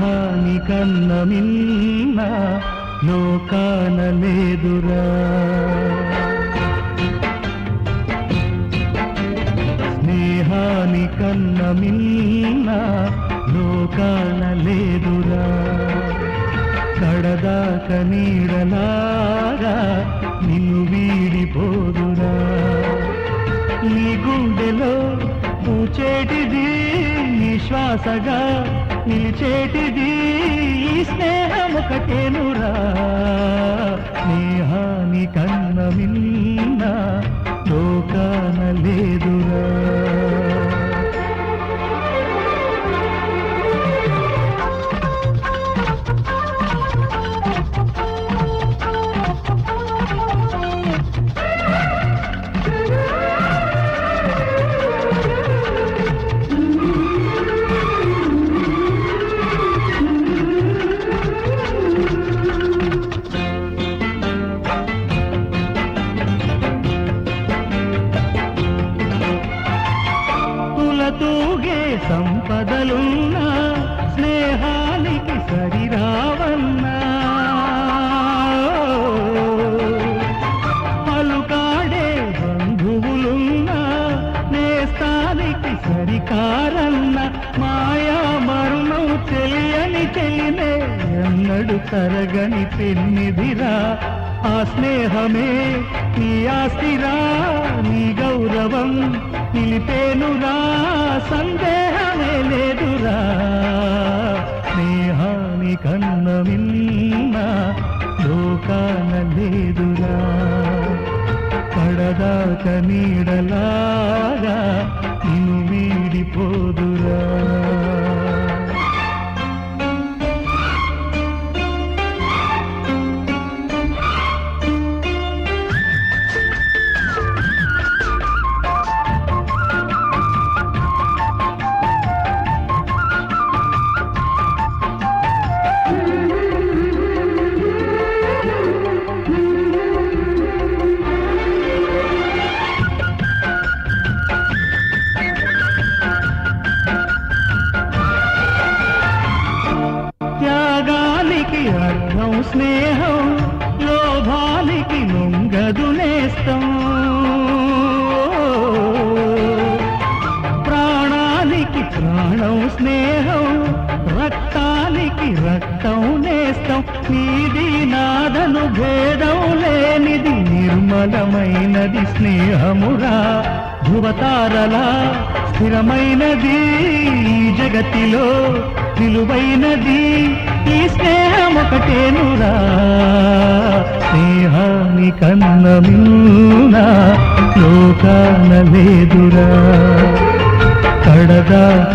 స్నేహానికన్న మిన్న లోకాన లేదురా. స్నేహానికన్న మిన్న లోకాన లేదురా. కడదాక నీడలాగా నిన్ను వీడిపోదురా. నీ గుండెలో పూచేటిది నీ శ్వాసగా నిలిచేటిది ఈ స్నేహం ఒకటేనురా. స్నేహానికన్న మిన్న లోకాన లేదురా. తూగే సంపదలున్నా స్నేహానికి సరిరావన్నా. పలుకాడే బంధువులున్నా నేస్తానికి సరికారన్న. మాయా మరుణం తెలియని చెలినే ఎన్నడు తరగని పెన్నిదిరా. ఆ స్నేహమే నీ ఆస్తిరా, నీ గౌరవం నిలిపేనురా. సందేహమే లేదురా. స్నేహానికన్న మిన్న లోకాన లేదురా. పడదాక నీడలాగా నిన్ను వీడిపోదురా. త్యాగానికి అర్థం స్నేహం, లోభానికి లొంగదు నేస్తం. ప్రాణానికి ప్రాణం స్నేహం, రక్తానికి రక్తం నేస్తం. నీది నాదను భేదం లేనిది నిర్మలమైనది స్నేహమురా. ధృవతారలా స్థిరమైనది ఈ జగతిలో విలువైనది ఈ స్నేహం ఒకటేనురా. స్నేహానికన్న మిన్న లోకాన లేదురా. కడదాక